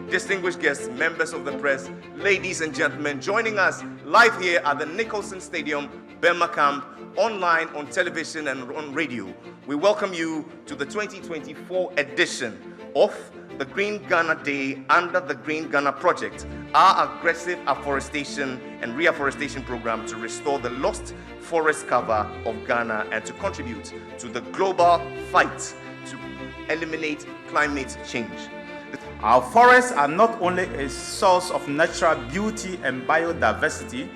distinguished guests, members of the press, ladies and gentlemen, joining us live here at the Nicholson Stadium, Burma Camp, online, on television and on radio. We welcome you to the 2024 edition of the Green Ghana Day under the Green Ghana Project, our aggressive afforestation and reforestation program to restore the lost forest cover of Ghana and to contribute to the global fight to eliminate climate change. Our forests are not only a source of natural beauty and biodiversity,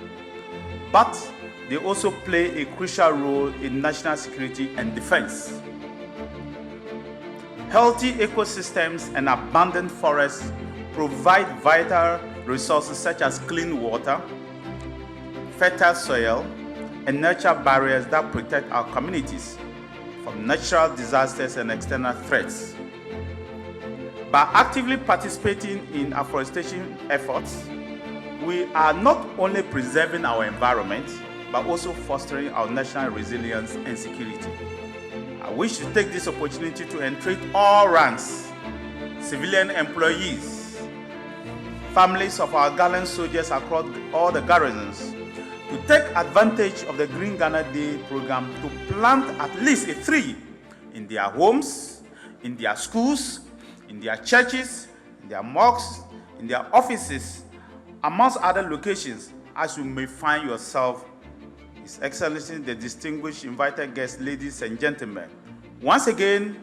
but they also play a crucial role in national security and defense. Healthy ecosystems and abundant forests provide vital resources such as clean water, fertile soil, and natural barriers that protect our communities from natural disasters and external threats. By actively participating in afforestation efforts, we are not only preserving our environment, but also fostering our national resilience and security. I wish to take this opportunity to entreat all ranks, civilian employees, families of our gallant soldiers across all the garrisons, to take advantage of the Green Ghana Day program to plant at least a tree in their homes, in their schools, in their churches, in their mosques, in their offices, amongst other locations, as you may find yourself. His Excellency, the distinguished invited guests, ladies and gentlemen. Once again,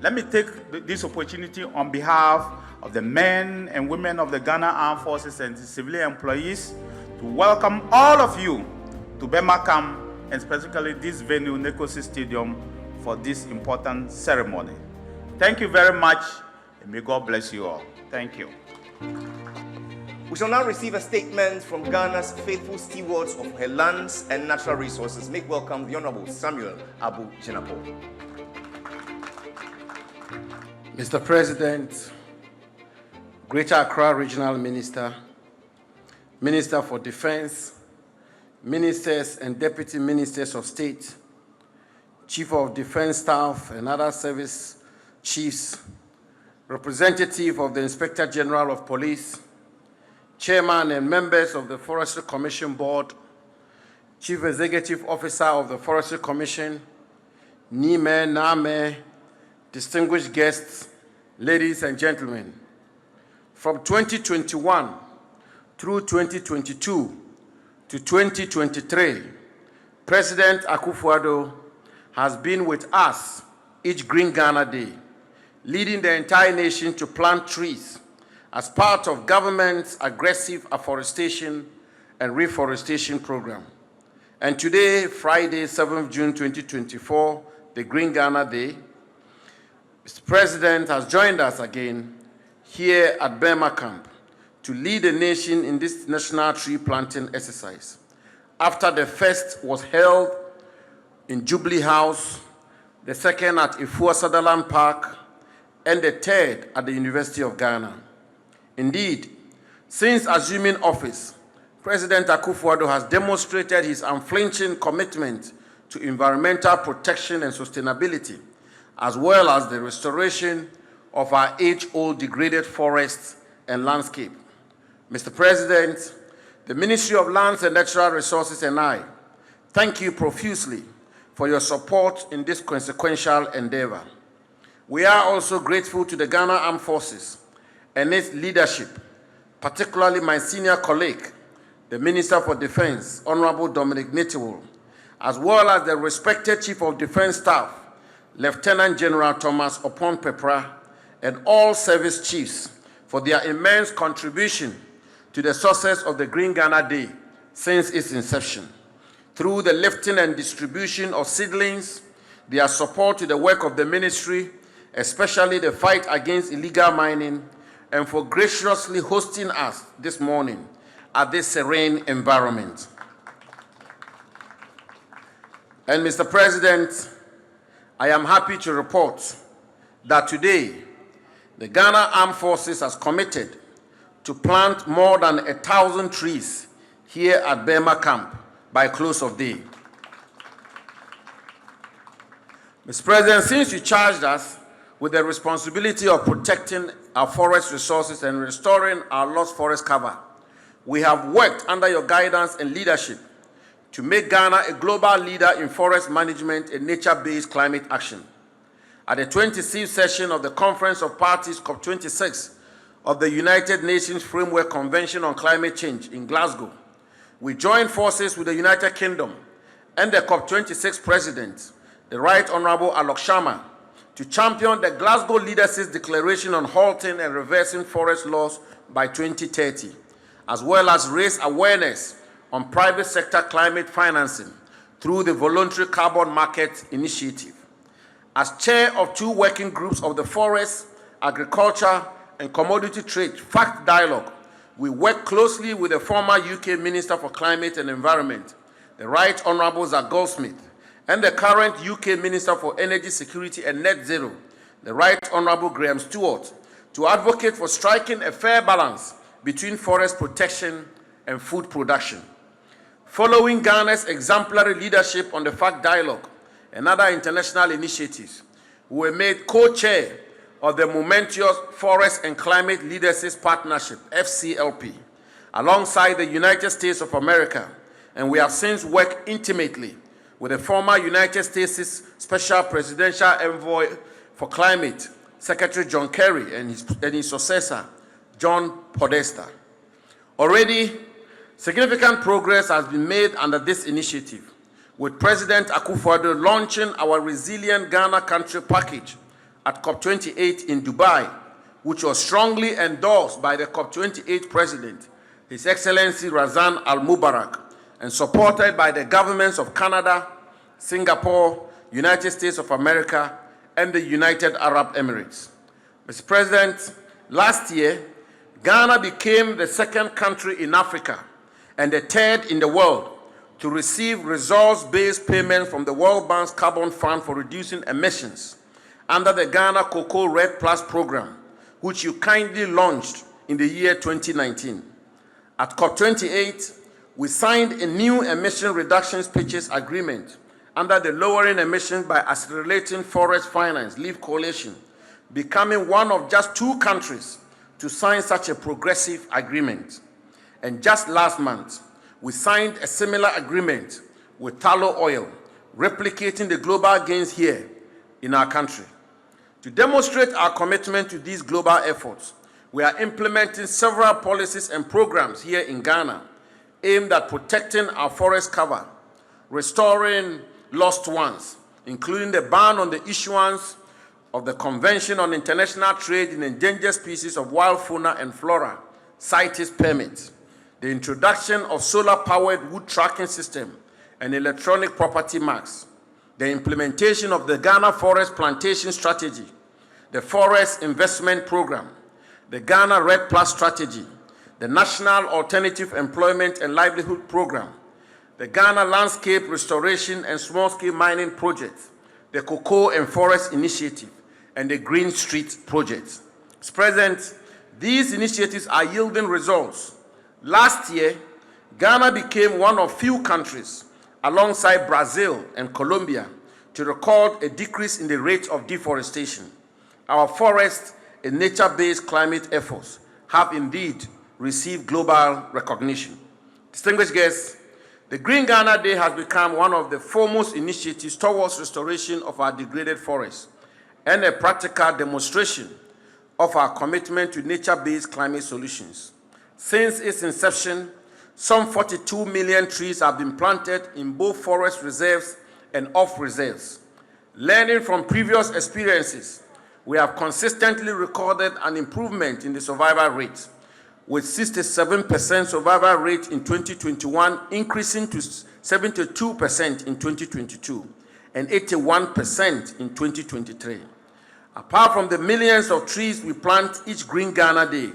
let me take this opportunity on behalf of the men and women of the Ghana Armed Forces and the civilian employees to welcome all of you to Burma Camp, and specifically this venue, Nicholson Stadium, for this important ceremony. Thank you very much, and may God bless you all. Thank you. We shall now receive a statement from Ghana's faithful stewards of her lands and natural resources. Make welcome the Honorable Samuel Abu Jinapor. Mr. President, Greater Accra Regional Minister, Minister for Defense, Ministers and Deputy Ministers of State, Chief of Defense Staff and other service chiefs, representative of the Inspector General of Police, Chairman and members of the Forestry Commission Board, Chief Executive Officer of the Forestry Commission, Nime, Name, distinguished guests, ladies and gentlemen. From 2021 through 2022 to 2023, President Akufo-Addo has been with us each Green Ghana Day, leading the entire nation to plant trees as part of government's aggressive afforestation and reforestation program. And today, Friday, 7th June 2024, the Green Ghana Day, Mr. President has joined us again here at Burma Camp to lead the nation in this national tree planting exercise. After the first was held in Jubilee House, the second at Ifua Sutherland Park, and the third at the University of Ghana. Indeed, since assuming office, President Akufo-Addo has demonstrated his unflinching commitment to environmental protection and sustainability, as well as the restoration of our age-old degraded forests and landscape. Mr. President, the Ministry of Lands and Natural Resources and I thank you profusely for your support in this consequential endeavor. We are also grateful to the Ghana Armed Forces and its leadership, particularly my senior colleague, the Minister for Defense, Honorable Dominic Nitiwul, as well as the respected Chief of Defense Staff, Lieutenant General Thomas Opon-Pepra, and all service chiefs for their immense contribution to the success of the Green Ghana Day since its inception. Through the lifting and distribution of seedlings, their support to the work of the ministry, especially the fight against illegal mining, and for graciously hosting us this morning at this serene environment. And Mr. President, I am happy to report that today, the Ghana Armed Forces has committed to plant more than 1,000 trees here at Burma Camp by close of day. Mr. President, since you charged us with the responsibility of protecting our forest resources and restoring our lost forest cover. We have worked under your guidance and leadership to make Ghana a global leader in forest management and nature-based climate action. At the 26th session of the Conference of Parties COP26 of the United Nations Framework Convention on Climate Change in Glasgow, we joined forces with the United Kingdom and the COP26 President, the Right Honorable Alok Sharma, to champion the Glasgow Leaders' Declaration on halting and reversing forest loss by 2030, as well as raise awareness on private sector climate financing through the Voluntary Carbon Market Initiative. As chair of two working groups of the Forest, Agriculture, and Commodity Trade FACT Dialogue, we work closely with the former UK Minister for Climate and Environment, the Right Honourable Zach Goldsmith, and the current UK Minister for Energy Security and Net Zero, the Right Honourable Graham Stewart, to advocate for striking a fair balance between forest protection and food production. Following Ghana's exemplary leadership on the FACT Dialogue and other international initiatives, we were made co-chair of the momentous Forest and Climate Leaders' Partnership, FCLP, alongside the United States of America, and we have since worked intimately with the former United States Special Presidential Envoy for Climate, Secretary John Kerry, and his successor, John Podesta. Already, significant progress has been made under this initiative, with President Akufo-Addo launching our Resilient Ghana Country Package at COP28 in Dubai, which was strongly endorsed by the COP28 President, His Excellency Razan Al Mubarak, and supported by the governments of Canada, Singapore, United States of America, and the United Arab Emirates. Mr. President, last year, Ghana became the second country in Africa and the third in the world to receive resource-based payments from the World Bank's Carbon Fund for Reducing Emissions under the Ghana Cocoa Red Plus program, which you kindly launched in the year 2019. At COP28, we signed a new emission reductions purchase agreement under the Lowering Emissions by Accelerating Forest Finance (LEAF) Coalition, becoming one of just two countries to sign such a progressive agreement. And just last month, we signed a similar agreement with Tallow Oil, replicating the global gains here in our country. To demonstrate our commitment to these global efforts, we are implementing several policies and programs here in Ghana aimed at protecting our forest cover, restoring lost ones, including the ban on the issuance of the Convention on International Trade in Endangered Species of Wild Fauna and Flora, CITES permit, the introduction of solar-powered wood tracking system and electronic property marks, the implementation of the Ghana Forest Plantation Strategy, the Forest Investment Program, the Ghana Red Plus Strategy, the National Alternative Employment and Livelihood Program, the Ghana Landscape Restoration and Small-Scale Mining Project, the Cocoa and Forest Initiative, and the Green Street Project. Mr. President, these initiatives are yielding results. Last year, Ghana became one of few countries, alongside Brazil and Colombia, to record a decrease in the rate of deforestation. Our forest and nature-based climate efforts have indeed received global recognition. Distinguished guests, the Green Ghana Day has become one of the foremost initiatives towards restoration of our degraded forests and a practical demonstration of our commitment to nature-based climate solutions. Since its inception, some 42 million trees have been planted in both forest reserves and off reserves. Learning from previous experiences, we have consistently recorded an improvement in the survival rate, with 67% survival rate in 2021 increasing to 72% in 2022 and 81% in 2023. Apart from the millions of trees we plant each Green Ghana Day,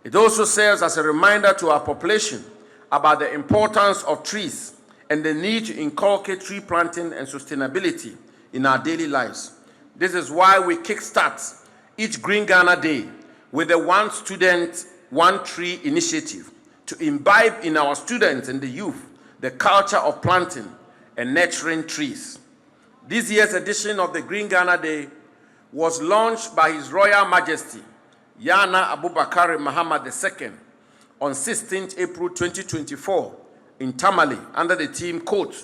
it also serves as a reminder to our population about the importance of trees and the need to inculcate tree planting and sustainability in our daily lives. This is why we kickstart each Green Ghana Day with the One Student, One Tree initiative to imbibe in our students and the youth the culture of planting and nurturing trees. This year's edition of the Green Ghana Day was launched by His Royal Majesty, Yana Abubakar Muhammad II on 16th April 2024 in Tamale under the theme, quote,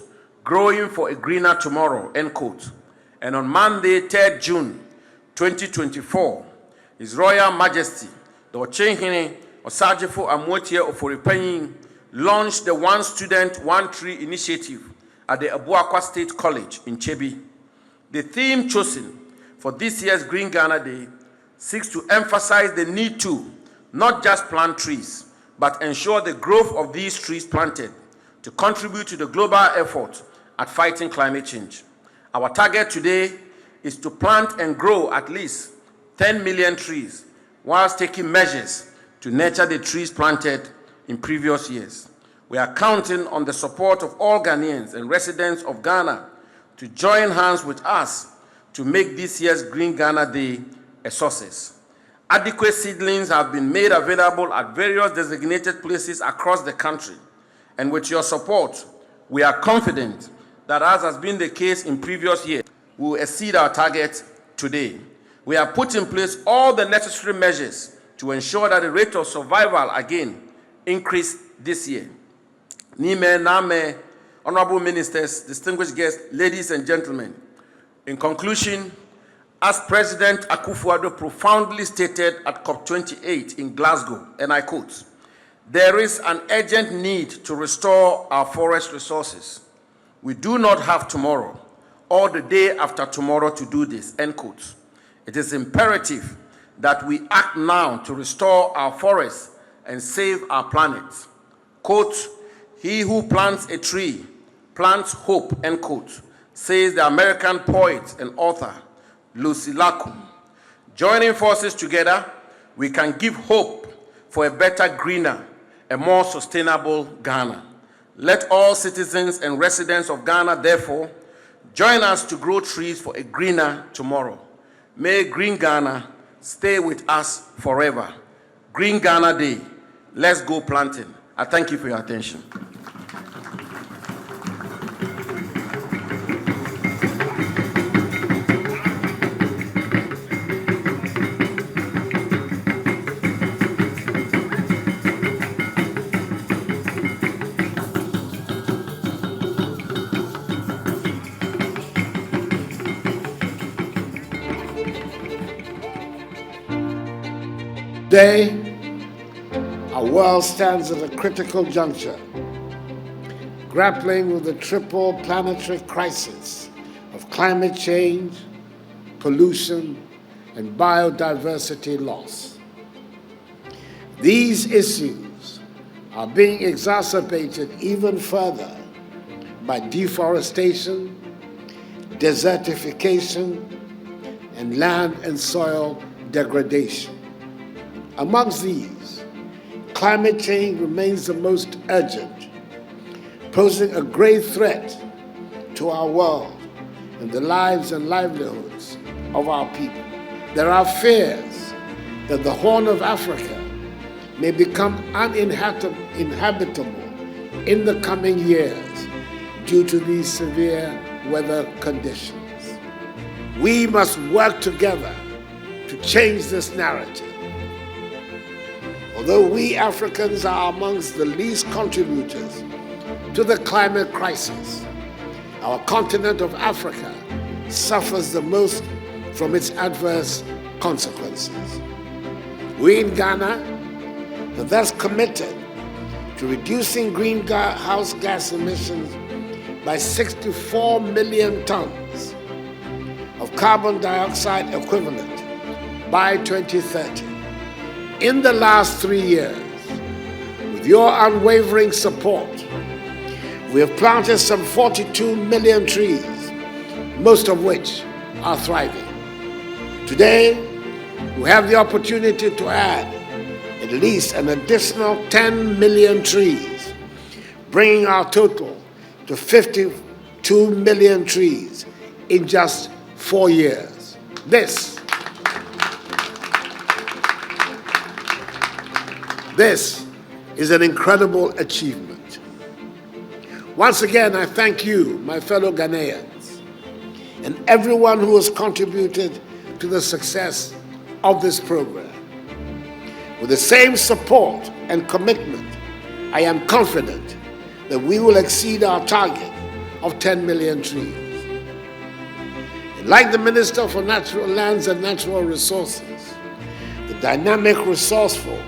Growing for a Greener Tomorrow, end quote. And on Monday, 3rd June 2024, His Royal Majesty, the Ochenhene Osajifo Amotie Oforipanyin, launched the One Student, One Tree initiative at the Abuakwa State College in Chebi. The theme chosen for this year's Green Ghana Day seeks to emphasize the need to not just plant trees, but ensure the growth of these trees planted to contribute to the global effort at fighting climate change. Our target today is to plant and grow at least 10 million trees whilst taking measures to nurture the trees planted in previous years. We are counting on the support of all Ghanaians and residents of Ghana to join hands with us to make this year's Green Ghana Day a success. Adequate seedlings have been made available at various designated places across the country, and with your support, we are confident that, as has been the case in previous years, we will exceed our target today. We have put in place all the necessary measures to ensure that the rate of survival again increase this year. Nime, Name, honorable ministers, distinguished guests, ladies and gentlemen, in conclusion, as President Akufo-Addo profoundly stated at COP28 in Glasgow, and I quote, there is an urgent need to restore our forest resources. We do not have tomorrow or the day after tomorrow to do this, end quote. It is imperative that we act now to restore our forests and save our planet. Quote, he who plants a tree plants hope, end quote, says the American poet and author, Lucy Lacombe. Joining forces together, we can give hope for a better, greener, a more sustainable Ghana. Let all citizens and residents of Ghana, therefore, join us to grow trees for a greener tomorrow. May Green Ghana stay with us forever. Green Ghana Day. Let's go planting. I thank you for your attention. Today, our world stands at a critical juncture, grappling with the triple planetary crisis of climate change, pollution, and biodiversity loss. These issues are being exacerbated even further by deforestation, desertification, and land and soil degradation. Amongst these, climate change remains the most urgent, posing a grave threat to our world and the lives and livelihoods of our people. There are fears that the Horn of Africa may become uninhabitable in the coming years due to these severe weather conditions. We must work together to change this narrative. Although we Africans are amongst the least contributors to the climate crisis, our continent of Africa suffers the most from its adverse consequences. We in Ghana are thus committed to reducing greenhouse gas emissions by 64 million tons of carbon dioxide equivalent by 2030. In the last 3 years, with your unwavering support, we have planted some 42 million trees, most of which are thriving. Today, we have the opportunity to add at least an additional 10 million trees, bringing our total to 52 million trees in just 4 years. This is an incredible achievement. Once again, I thank you, my fellow Ghanaians, and everyone who has contributed to the success of this program. With the same support and commitment, I am confident that we will exceed our target of 10 million trees. And like the Minister for Natural Lands and Natural Resources, the dynamic, resourceful,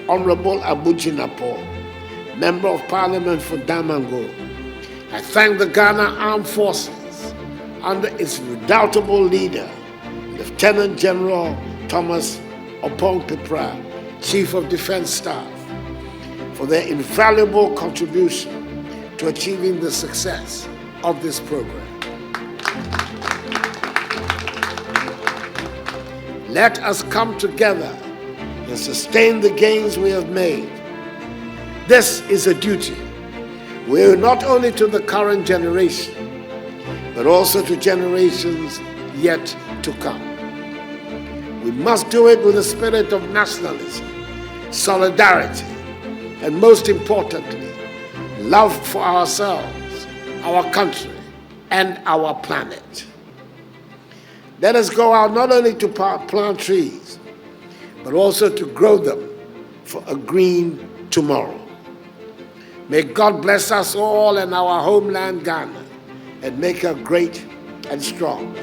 Honorable Abu Jinapor, Member of Parliament for Damango, I thank the Ghana Armed Forces under its redoubtable leader, Lieutenant General Thomas Opong-Pipra, Chief of Defense Staff, for their invaluable contribution to achieving the success of this program. Let us come together and sustain the gains we have made. This is a duty we owe not only to the current generation, but also to generations yet to come. We must do it with a spirit of nationalism, solidarity, and most importantly, love for ourselves, our country, and our planet. Let us go out not only to plant trees, but also to grow them for a green tomorrow. May God bless us all and our homeland Ghana, and make her great and strong.